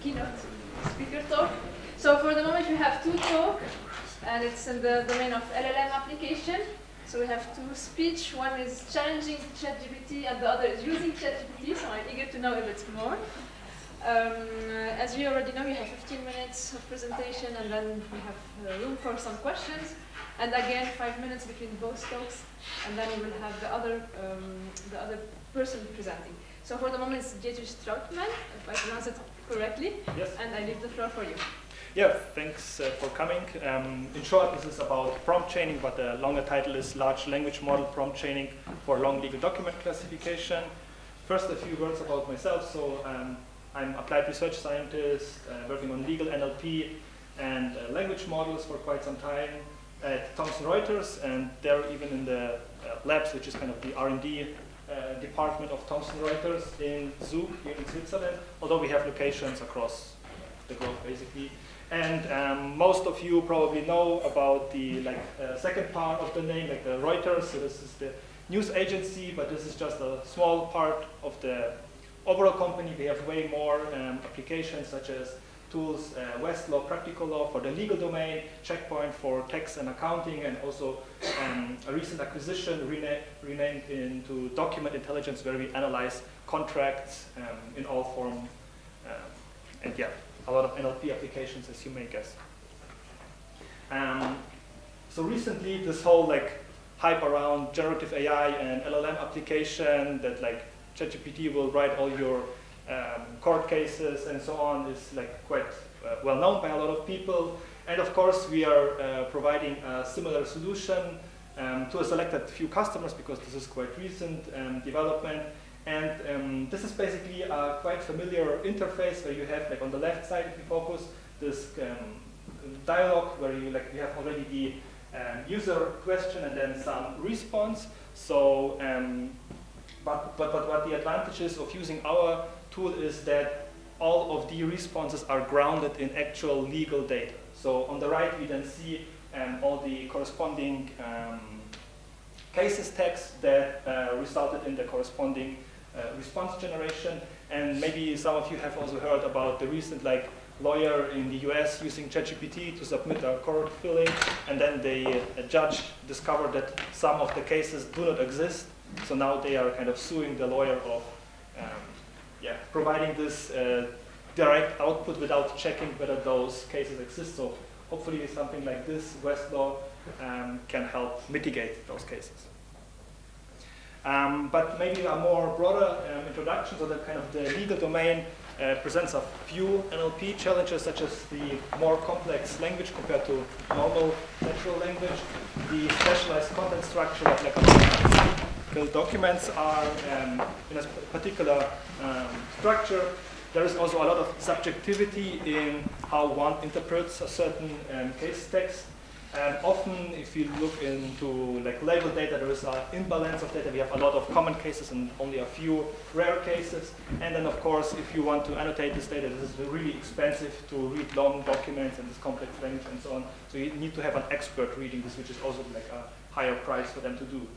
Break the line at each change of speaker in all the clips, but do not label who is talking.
keynote speaker talk. So for the moment we have two talks, and it's in the domain of LLM application. So we have two speech. One is challenging ChatGPT, and the other is using ChatGPT. So I'm eager to know a bit more. As you already know, we have 15 minutes of presentation, and then we have room for some questions. And again, 5 minutes between both talks, and then we will have the other person presenting. So for the moment, it's Dietrich Trautmann, if I pronounce it correctly.
Yes.
And I leave the floor for you.
Yeah, thanks for coming. In short, this is about prompt chaining, but the longer title is Large Language Model Prompt Chaining for Long Legal Document Classification. First, a few words about myself. So I'm applied research scientist, working on legal NLP and language models for quite some time at Thomson Reuters, and they're even in the labs, which is kind of the R&D department of Thomson Reuters in Zug, here in Switzerland, although we have locations across the globe, basically. And most of you probably know about the second part of the name, like the Reuters. So this is the news agency, but this is just a small part of the overall company. We have way more applications, such as tools, Westlaw, Practical Law for the legal domain, Checkpoint for tax and accounting, and also a recent acquisition renamed into Document Intelligence, where we analyze contracts in all forms. And yeah, a lot of NLP applications, as you may guess. So recently, this whole hype around generative AI and LLM application that ChatGPT will write all your court cases and so on is quite well known by a lot of people. And of course, we are providing a similar solution to a selected few customers, because this is quite recent development. And this is basically a quite familiar interface where you have, on the left side, if you focus, this dialogue where you have already the user question and then some response. So, but what the advantage is of using our tool is that all of the responses are grounded in actual legal data. So on the right, we then see all the corresponding cases text that resulted in the corresponding response generation. And maybe some of you have also heard about the recent lawyer in the US using ChatGPT to submit a court filing, and then the judge discovered that some of the cases do not exist. So now they are kind of suing the lawyer of providing this direct output without checking whether those cases exist. So hopefully something like this, Westlaw, can help mitigate those cases. But maybe a more broader introduction, so that kind of the legal domain presents a few NLP challenges, such as the more complex language compared to normal natural language, the specialized content structure of documents are in a particular structure. There is also a lot of subjectivity in how one interprets a certain case text. And often, if you look into label data, there is an imbalance of data. We have a lot of common cases and only a few rare cases. And then, of course, if you want to annotate this data, this is really expensive to read long documents and this complex language and so on. So you need to have an expert reading this, which is also a higher price for them to do.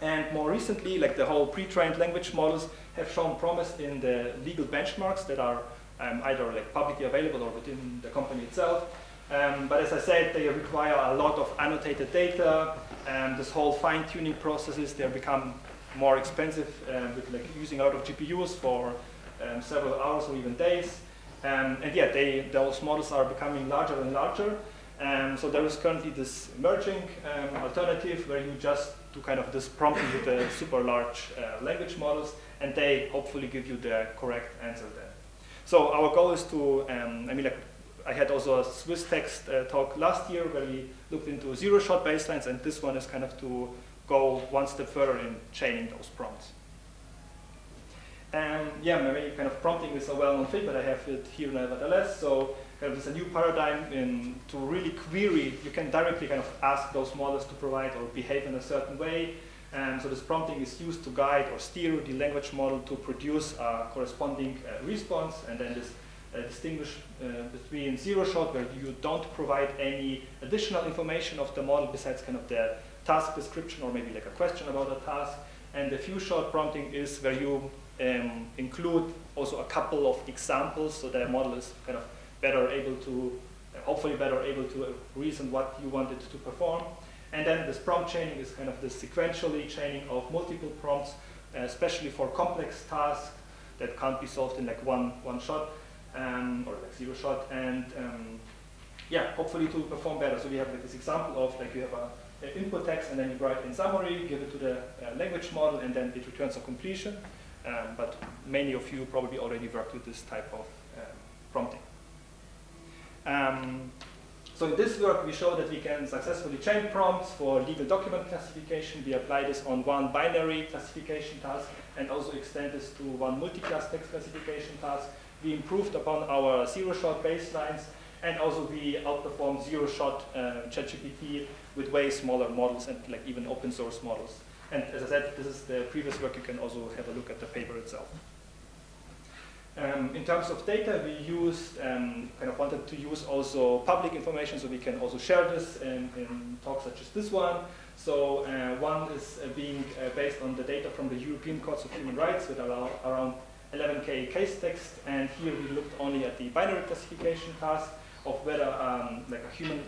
And more recently, the whole pre-trained language models have shown promise in the legal benchmarks that are either publicly available or within the company itself. But as I said, they require a lot of annotated data, and this whole fine-tuning processes, they become more expensive with using a lot of GPUs for several hours or even days. And yeah, those models are becoming larger and larger. So there is currently this emerging alternative where you just do kind of this prompting with the super large language models, and they hopefully give you the correct answer there. So our goal is to, I had also a Swiss text talk last year where we looked into zero-shot baselines, and this one is kind of to go one step further in chaining those prompts. Yeah, maybe kind of prompting is a well-known thing, but I have it here nevertheless. So kind of there's a new paradigm to really query. You can directly kind of ask those models to provide or behave in a certain way. So this prompting is used to guide or steer the language model to produce a corresponding response, and then this distinguish between zero-shot, where you don't provide any additional information of the model besides kind of the task description or maybe a question about a task, and the few-shot prompting is where you include also a couple of examples, so the model is kind of better able to, hopefully better able to reason what you want it to perform. And then this prompt chaining is kind of the sequentially chaining of multiple prompts, especially for complex tasks that can't be solved in like one shot, or like zero shot, and yeah, hopefully to perform better. So we have like this example of like you have an input text and then you write in summary, give it to the language model, and then it returns a completion. But many of you probably already worked with this type of prompting. So in this work, we show that we can successfully chain prompts for legal document classification. We apply this on one binary classification task and also extend this to one multi-class text classification task. We improved upon our zero-shot baselines, and also we outperformed zero-shot ChatGPT with way smaller models and like even open source models. And as I said, this is the previous work. You can also have a look at the paper itself. In terms of data, we used, kind of wanted to use also public information, so we can also share this in talks such as this one. So one is being based on the data from the European Courts of Human Rights with around 11K case text, and here we looked only at the binary classification task of whether like a human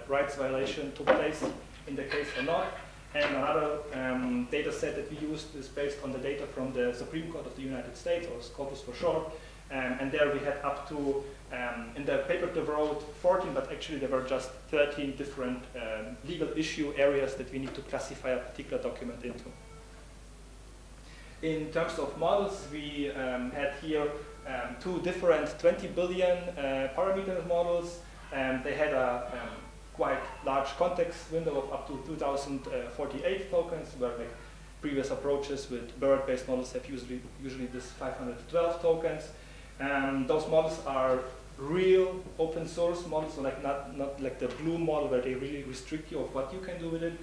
rights violation took place in the case or not. And another data set that we used is based on the data from the Supreme Court of the United States, or corpus for short. And there we had up to, in the paper they wrote 14, but actually there were just 13 different legal issue areas that we need to classify a particular document into. In terms of models, we had here two different 20 billion parameter models. They had a quite large context window of up to 2048 tokens, where like previous approaches with BERT-based models have usually this 512 tokens. Those models are real open source models, so like not like the blue model where they really restrict you of what you can do with it.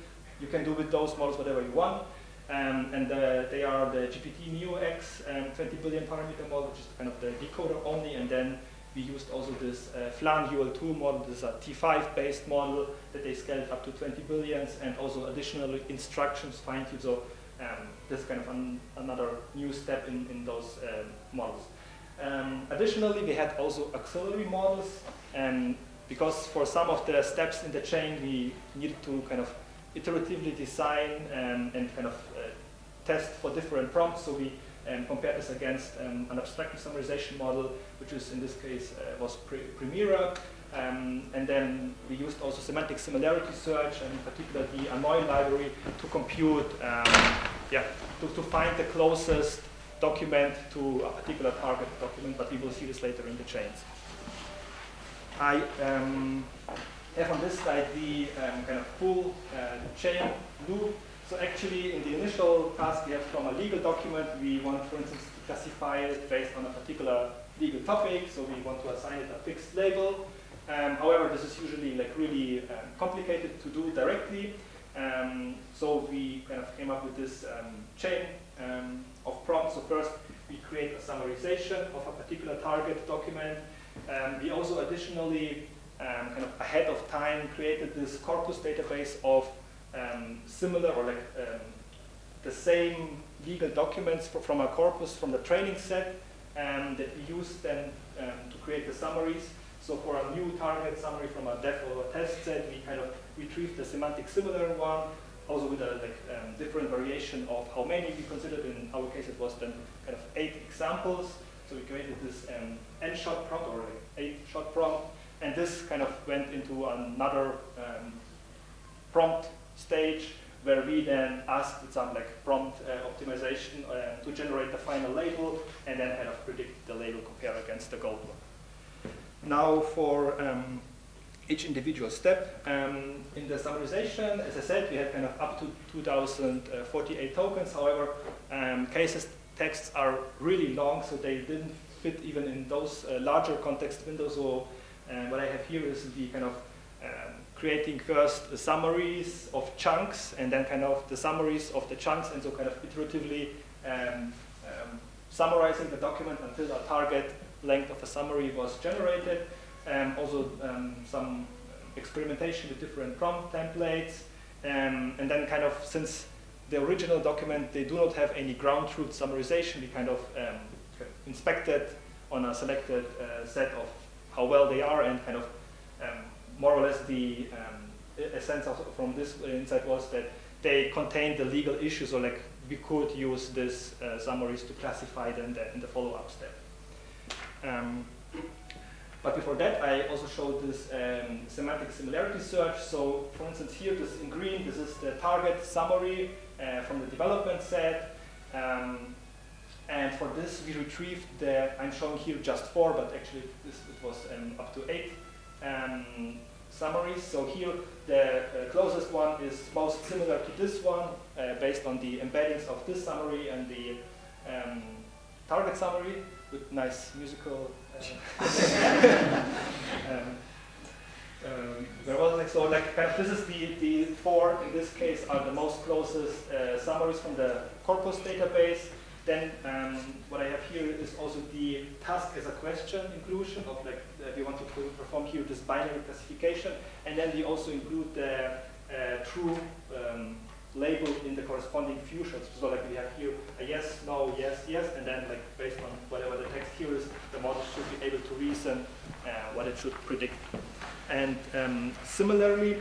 You can do with those models whatever you want. And they are the GPT-NeoX 20 billion parameter model, which is kind of the decoder only, and then we used also this Flan UL2 model. This is a T5-based model that they scaled up to 20 billions, and also additional instructions fine-tuned. So this is kind of another new step in those models. Additionally, we had also auxiliary models, because for some of the steps in the chain, we needed to kind of iteratively design and kind of test for different prompts. So we compare this against an abstractive summarization model, which is in this case was Primera. And then we used also semantic similarity search, and in particular the Annoy library, to compute, to find the closest document to a particular target document, but we will see this later in the chains. I have on this slide the kind of full chain loop. So actually, in the initial task we have from a legal document, we want, for instance, to classify it based on a particular legal topic. So we want to assign it a fixed label. However, this is usually like really complicated to do directly. So we kind of came up with this chain of prompts. So first, we create a summarization of a particular target document. We also additionally, kind of ahead of time, created this corpus database of similar or like the same legal documents from a corpus from the training set that we use then to create the summaries. So for a new target summary from a def or a test set, we kind of retrieve the semantic similar one, also with a different variation of how many we considered. In our case, it was then kind of 8 examples. So we created this n-shot prompt or like 8-shot prompt, and this kind of went into another prompt stage where we then asked some like prompt optimization to generate the final label, and then kind of predict the label compared against the goal. Now for each individual step in the summarization, as I said, we had kind of up to 2048 tokens. However, cases texts are really long, so they didn't fit even in those larger context windows. So what I have here is the kind of creating first the summaries of chunks, and then kind of the summaries of the chunks, and so kind of iteratively summarizing the document until a target length of a summary was generated. Also some experimentation with different prompt templates, and then kind of, since the original document, they do not have any ground truth summarization. We kind of inspected on a selected set of how well they are, and kind of more or less the essence from this insight was that they contain the legal issues, or like we could use this summaries to classify them in the follow-up step. But before that, I also showed this semantic similarity search. So for instance, here, this in green, this is the target summary from the development set. And for this, we retrieved I'm showing here just 4, but actually it was up to 8 summaries. So here, the closest one is most similar to this one, based on the embeddings of this summary and the target summary with nice musical. There was like, so like kind of this is the 4 in this case are the most closest summaries from the corpus database. Then what I have here is also the task as a question inclusion of like we want to perform here this binary classification, and then we also include the true label in the corresponding fusions. So like we have here a yes, no, yes, yes, and then like based on whatever the text here is, the model should be able to reason what it should predict. And similarly,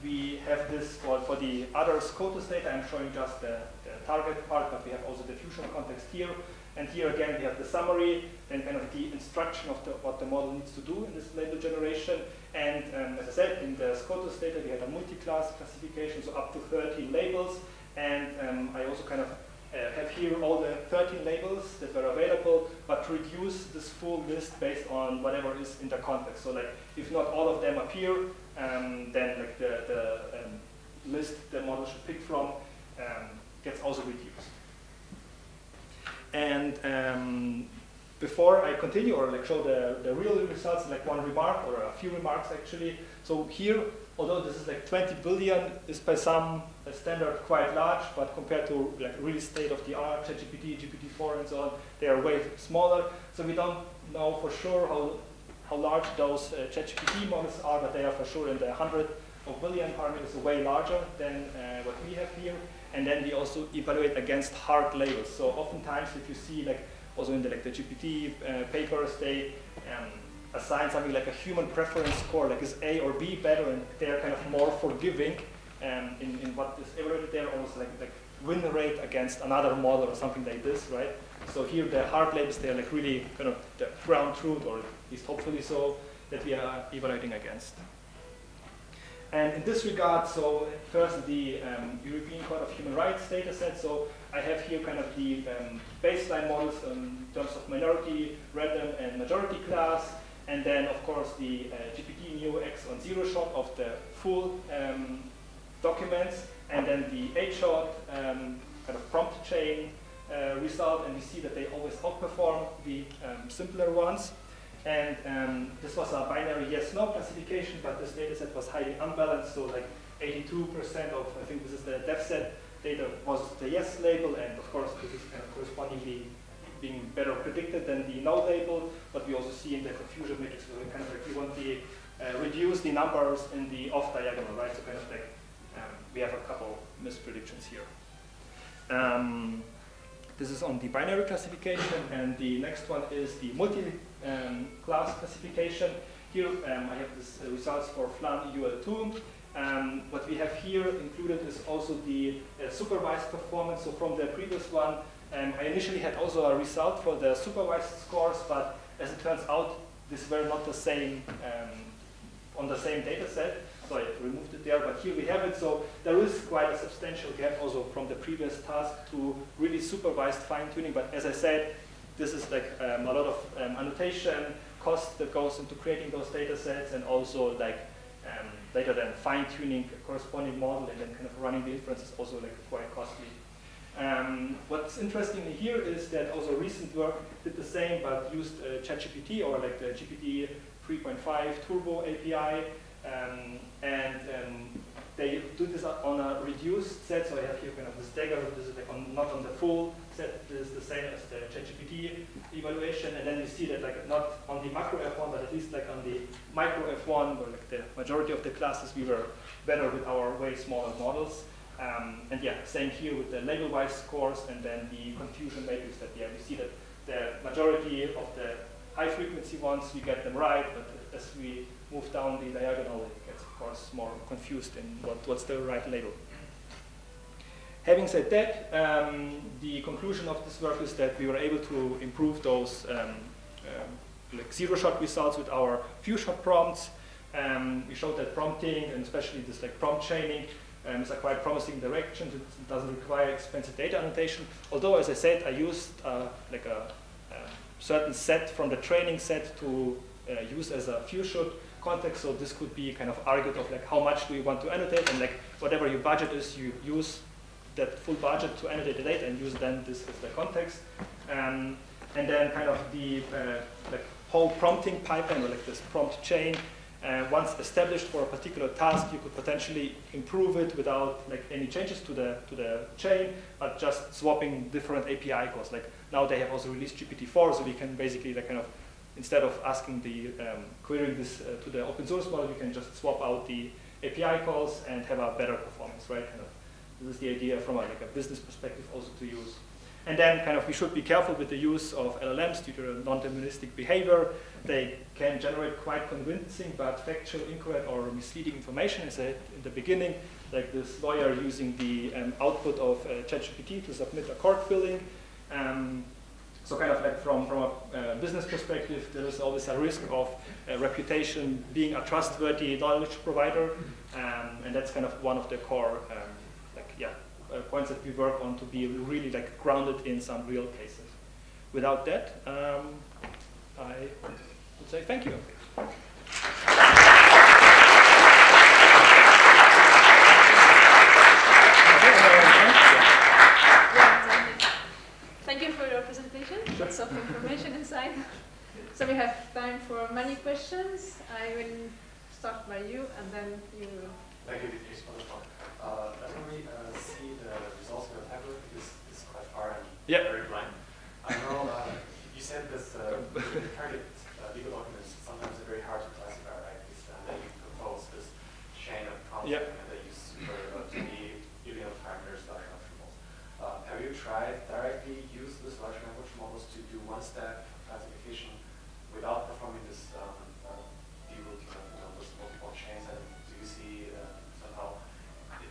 we have this for the other SCOTUS data. I'm showing just the target part, but we have also the fusion context here. And here again, we have the summary and kind of the instruction of what the model needs to do in this label generation. And as I said, in the SCOTUS data, we had a multi-class classification, so up to 13 labels. And I also kind of have here all the 13 labels that were available, but reduce this full list based on whatever is in the context. So like, if not all of them appear, then like the list the model should pick from gets also reduced. And before I continue or like show the real results, like one remark or a few remarks actually. So here, although this is like 20 billion, is by some standard quite large, but compared to like really state-of-the-art ChatGPT, GPT-4 and so on, they are way smaller. So we don't know for sure how large those ChatGPT models are, but they are for sure in the 100 of billion parameters, so way larger than what we have here. And then we also evaluate against hard labels. So oftentimes, if you see like also in the GPT papers, they assign something like a human preference score, like is A or B better, and they are kind of more forgiving in what is evaluated there, almost like win rate against another model or something like this, right? So here the hard labels, they are like really kind of the ground truth, or at least hopefully so, that we are evaluating against. And in this regard, so first the European Court of Human Rights data set. So I have here kind of the baseline models in terms of minority, random, and majority class. And then, of course, the GPT Neo X on zero shot of the full documents. And then the 8-shot kind of prompt chain result. And we see that they always outperform the simpler ones. And this was a binary yes-no classification, but this data set was highly unbalanced. So like 82% of, I think this is the dev set data, was the yes label. And of course, this is kind of correspondingly being better predicted than the no label. But we also see in the confusion matrix, so kind of like we want to reduce the numbers in the off diagonal, right? So kind of like we have a couple mispredictions here. This is on the binary classification, and the next one is the multi-class classification. Here I have this results for FLAN UL2. What we have here included is also the supervised performance. So from the previous one, I initially had also a result for the supervised scores, but as it turns out, these were not the same on the same data set. So I removed it there, but here we have it. So there is quite a substantial gap also from the previous task to really supervised fine-tuning. But as I said, this is like a lot of annotation cost that goes into creating those data sets, and also like later than fine-tuning a corresponding model and then kind of running the inference is also like quite costly. What's interesting here is that also recent work did the same, but used ChatGPT or like the GPT 3.5 Turbo API. They do this on a reduced set, so I have here kind of the stagger. This is like not on the full set. This is the same as the ChatGPT evaluation, and then you see that like not on the macro F1, but at least like on the micro F1, where like the majority of the classes we were better with our way smaller models. And yeah, same here with the label-wise scores and then the confusion matrix that we see that the majority of the high-frequency ones, we get them right, but as we move down the diagonal, it gets, of course, more confused in what's the right label. Having said that, the conclusion of this work is that we were able to improve those like zero-shot results with our few-shot prompts. We showed that prompting, and especially this like prompt chaining, is a quite promising direction. It doesn't require expensive data annotation. Although, as I said, I used like a certain set from the training set to use as a few-shot context. So this could be kind of argued of like how much do you want to annotate, and like whatever your budget is, you use that full budget to annotate the data and use then this as the context. And then kind of the like whole prompting pipeline, or like this prompt chain, once established for a particular task, you could potentially improve it without like any changes to the chain, but just swapping different API calls. Like now they have also released GPT-4, so we can basically like kind of, instead of asking the querying this to the open source model, you can just swap out the API calls and have a better performance, right? Kind of, this is the idea from like a business perspective also to use. And then kind of we should be careful with the use of LLMs due to the non-deterministic behavior. They can generate quite convincing but factual, incorrect, or misleading information. As I said in the beginning, like this lawyer using the output of ChatGPT to submit a court filing. So kind of like from a business perspective, there is always a risk of reputation being a trustworthy knowledge provider. And that's kind of one of the core points that we work on to be really like grounded in some real cases. Without that, I would say thank you.
Thank you for your presentation. Lots of information inside. So we have time for many questions. I will start by you, and then you will.
Thank you, Dietrich, for the talk. Let me see the results of your tablet, because it's quite far and very blind. I know you said this target legal documents sometimes are very hard to classify, right? And then you propose this chain of concept, and they use super to be union parameters, large language models. Have you tried directly use this large language models to do one-step classification without performing this derouting of those multiple chains? And do you see somehow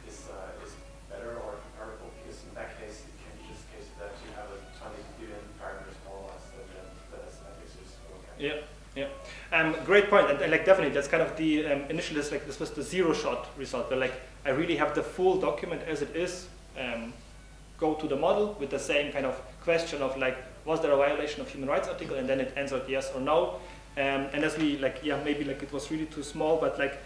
this is better or comparable? Because in that case, it can be just a case that you have a 20 billion parameters more or less that the semantics is okay.
Great point, and like definitely that's kind of the initial, like this was the zero-shot result, where like I really have the full document as it is, go to the model with the same kind of question of like, was there a violation of human rights article, and then it answered yes or no. And as we like, maybe like it was really too small, but like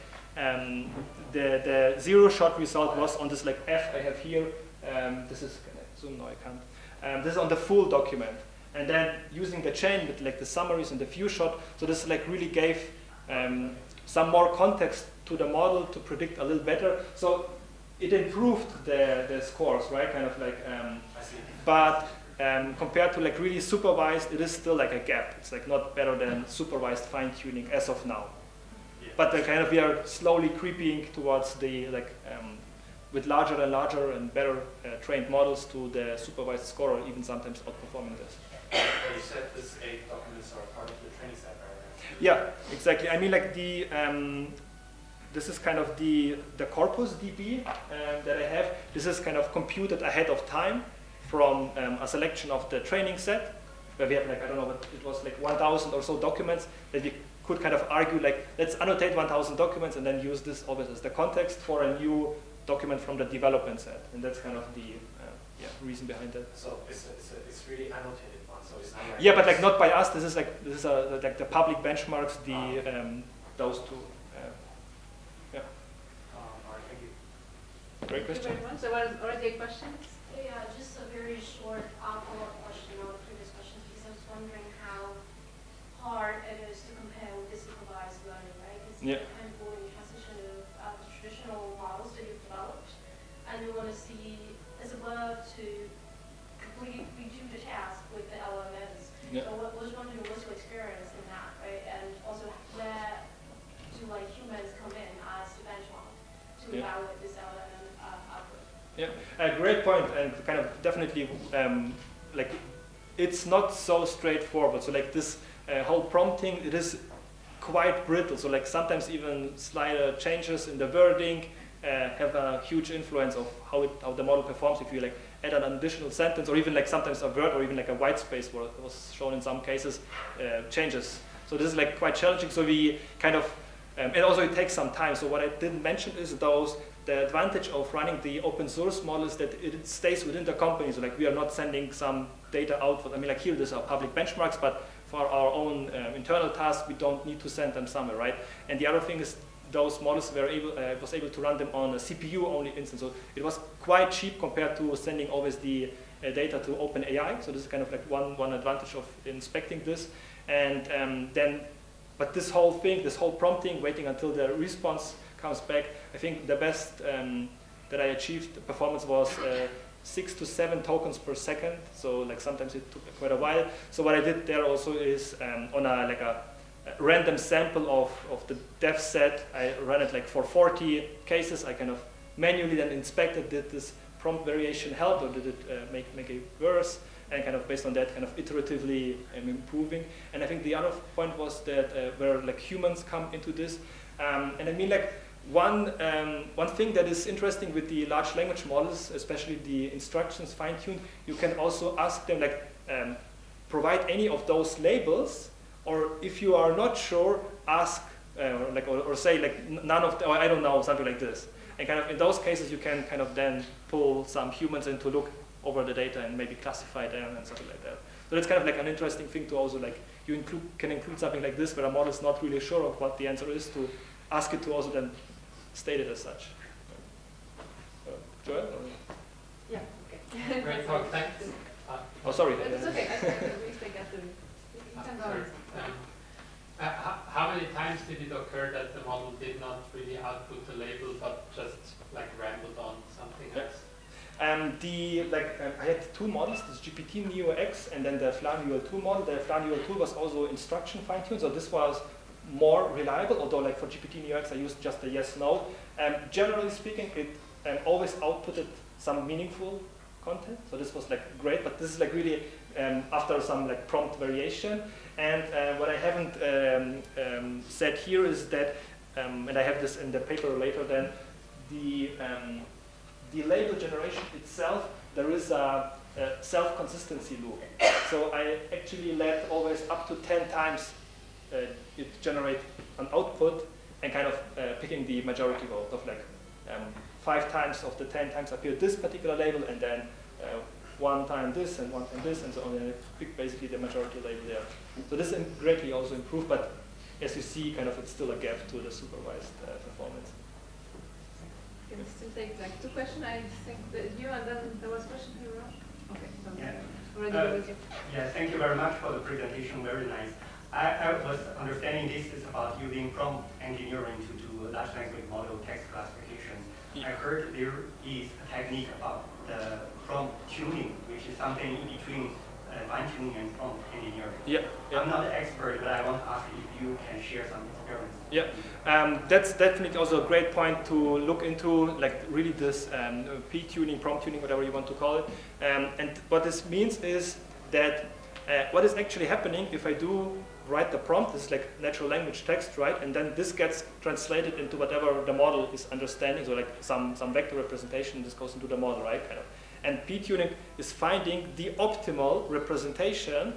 the zero-shot result was on this like F I have here. This is, can I zoom? No, I can't. This is on the full document. And then using the chain with like the summaries and the few-shot, so this like really gave some more context to the model to predict a little better. So it improved the scores, right? Kind of like, but compared to like really supervised, it is still like a gap. It's like not better than supervised fine-tuning as of now. But the kind of we are slowly creeping towards the like with larger and larger and better trained models to the supervised score, or even sometimes outperforming this.
You said this 8 documents are part of the training set, right?
Yeah, exactly. I mean, like the this is kind of the corpus DB that I have. This is kind of computed ahead of time from a selection of the training set, where we have like, I don't know, but it was like 1,000 or so documents that we could kind of argue like, let's annotate 1,000 documents and then use this always as the context for a new document from the development set. And that's kind of the reason behind that.
So it's really annotated one, so it's not like...
Yeah, but like not by us. This is like the public benchmarks, those two.
All right, thank you.
Great question.
Thank you very much. So what are already questions?
Yeah, just a very short follow-up question on the previous questions, because I was wondering how hard it is to compare with the supervised learning, right? It's kind of going in transition of the traditional models that you've developed, and you want to see, as it were, to completely redo the task with the LLMs. So I was wondering, what's your experience in that, right? And also, where do like humans come in as the benchmark to evaluate this LLM output?
Yeah, great point, and kind of definitely like it's not so straightforward. So like this whole prompting, it is quite brittle. So like sometimes even slight changes in the wording have a huge influence of how the model performs. If you like add an additional sentence, or even like sometimes a word, or even like a white space, where it was shown in some cases, changes. So this is like quite challenging. So we kind of and also it takes some time. So what I didn't mention is the advantage of running the open source model is that it stays within the company. So like we are not sending some data out. I mean, like here these are public benchmarks, but for our own internal tasks, we don't need to send them somewhere, right? And the other thing is those models was able to run them on a CPU-only instance. So it was quite cheap compared to sending always the data to OpenAI. So this is kind of like one advantage of inspecting this. And but this whole thing, this whole prompting, waiting until the response comes back, I think the best that I achieved the performance was 6 to 7 tokens per second. So like sometimes it took quite a while. So what I did there also is on a random sample of the dev set, I ran it like for 40 cases. I kind of manually then inspected, did this prompt variation help, or did it make it worse? And kind of based on that, kind of iteratively improving. And I think the other point was that where like humans come into this. And I mean like one thing that is interesting with the large language models, especially the instructions fine-tuned, you can also ask them like provide any of those labels, or if you are not sure, ask or say like none of or I don't know, something like this. And kind of in those cases, you can kind of then pull some humans in to look over the data and maybe classify them and something like that. So that's kind of like an interesting thing to also like you can include something like this where a model is not really sure of what the answer is, to ask it to also then state it as such. Joel?
Yeah. Okay.
Great talk. Thanks.
Oh, sorry.
It's okay. I got the. You can go.
How many times did it occur that the model did not really output the label, but just like rambled on something else?
I had two models, this GPT Neo X and then the Flan UL2 model. The Flan UL2 was also instruction fine-tuned, so this was more reliable, although like for GPT Neo X I used just a yes-no. Generally speaking, it always outputted some meaningful content, so this was like great, but this is like really after some like prompt variation. And what I haven't said here is that, and I have this in the paper later, then the label generation itself, there is a self-consistency loop. So I actually let always up to 10 times it generate an output and kind of picking the majority vote of like 5 times of the 10 times appear this particular label, and then 1 time this and 1 time this, and so on. And I pick basically the majority label there. So this greatly also improved, but as you see, kind of it's still a gap to the supervised performance.
Can still take like 2 questions. I think that you, and then there was a question here. Okay, so already go with you.
Yeah, thank you very much for the presentation. Very nice. I was understanding this is about using prompt engineering to do large language model text classification. I heard there is a technique about the prompt tuning, which is something in between fine tuning and prompt engineering.
Yeah.
I'm not an expert, but I want to ask if you can share some experience.
Yeah, that's definitely also a great point to look into, like really this p-tuning, prompt tuning, whatever you want to call it. And what this means is that what is actually happening if I do write the prompt, this is like natural language text, right? And then this gets translated into whatever the model is understanding, so like some vector representation, this goes into the model, right? Kind of. And p-tuning is finding the optimal representation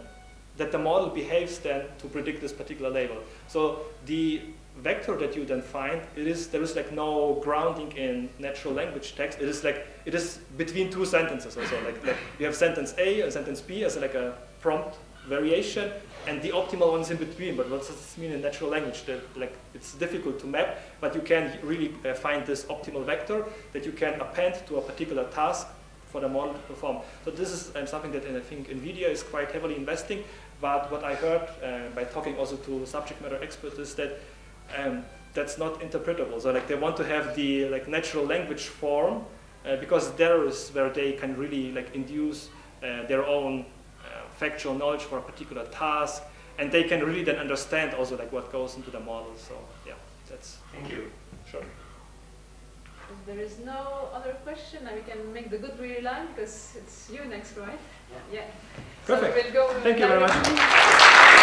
that the model behaves then to predict this particular label. So the vector that you then find, there is like no grounding in natural language text. It is between 2 sentences or so. Like you have sentence A and sentence B as like a prompt variation, and the optimal one is in between. But what does this mean in natural language? That like it's difficult to map, but you can really find this optimal vector that you can append to a particular task for the model to perform. So this is something that I think NVIDIA is quite heavily investing. But what I heard by talking also to subject matter experts is that that's not interpretable. So like they want to have the like natural language form because there is where they can really like induce their own factual knowledge for a particular task, and they can really then understand also like what goes into the model. So yeah, that's.
Thank you.
Sure.
If there is no other question, we can make the good really line because it's you next, right? Yeah.
Perfect.
So we'll go
Thank you very much.